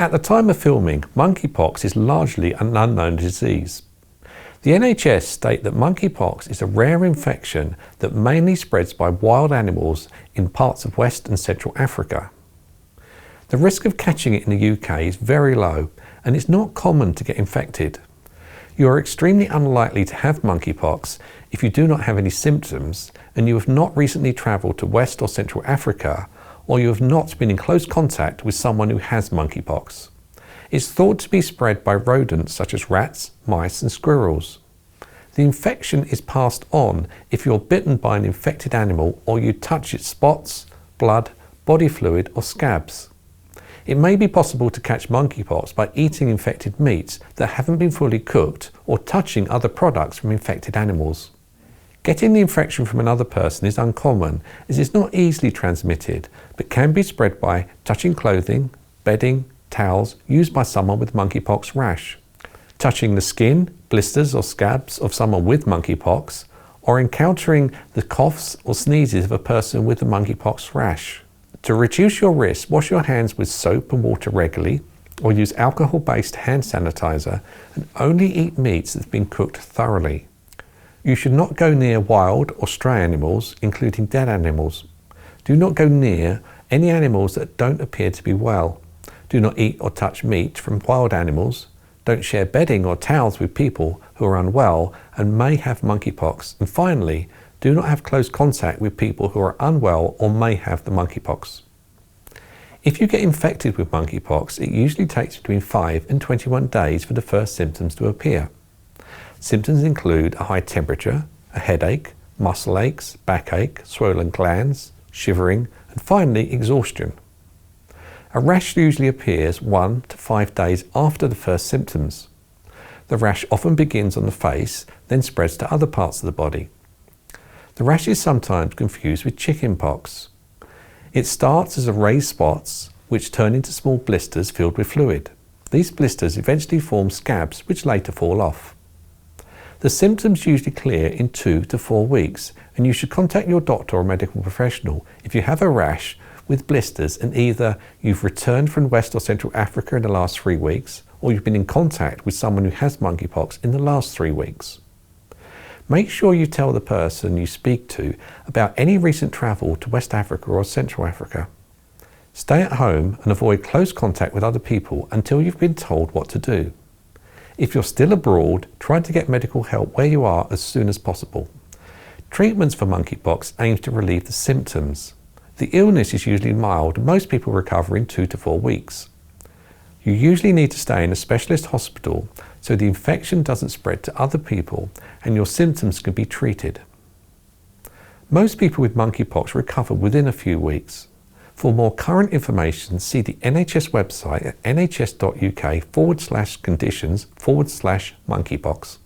At the time of filming, monkeypox is largely an unknown disease. The NHS state that monkeypox is a rare infection that mainly spreads by wild animals in parts of West and Central Africa. The risk of catching it in the UK is very low, and it's not common to get infected. You are extremely unlikely to have monkeypox if you do not have any symptoms and you have not recently travelled to West or Central Africa, or you have not been in close contact with someone who has monkeypox. It's thought to be spread by rodents such as rats, mice and squirrels. The infection is passed on if you're bitten by an infected animal or you touch its spots, blood, body fluid or scabs. It may be possible to catch monkeypox by eating infected meats that haven't been fully cooked or touching other products from infected animals. Getting the infection from another person is uncommon as it's not easily transmitted, but can be spread by touching clothing, bedding, towels used by someone with monkeypox rash, touching the skin, blisters or scabs of someone with monkeypox, or encountering the coughs or sneezes of a person with the monkeypox rash. To reduce your risk, wash your hands with soap and water regularly, or use alcohol-based hand sanitizer, and only eat meats that have been cooked thoroughly. You should not go near wild or stray animals, including dead animals. Do not go near any animals that don't appear to be well. Do not eat or touch meat from wild animals. Don't share bedding or towels with people who are unwell and may have monkeypox. And finally, do not have close contact with people who are unwell or may have the monkeypox. If you get infected with monkeypox, it usually takes between 5 and 21 days for the first symptoms to appear. Symptoms include a high temperature, a headache, muscle aches, backache, swollen glands, shivering, and finally exhaustion. A rash usually appears 1 to 5 days after the first symptoms. The rash often begins on the face, then spreads to other parts of the body. The rash is sometimes confused with chickenpox. It starts as raised spots, which turn into small blisters filled with fluid. These blisters eventually form scabs, which later fall off. The symptoms usually clear in 2 to 4 weeks, and you should contact your doctor or medical professional if you have a rash with blisters and either you've returned from West or Central Africa in the last 3 weeks, or you've been in contact with someone who has monkeypox in the last 3 weeks. Make sure you tell the person you speak to about any recent travel to West Africa or Central Africa. Stay at home and avoid close contact with other people until you've been told what to do. If you're still abroad, try to get medical help where you are as soon as possible. Treatments for monkeypox aim to relieve the symptoms. The illness is usually mild and most people recover in 2 to 4 weeks. You usually need to stay in a specialist hospital so the infection doesn't spread to other people and your symptoms can be treated. Most people with monkeypox recover within a few weeks. For more current information, see the NHS website at nhs.uk/conditions/monkeypox.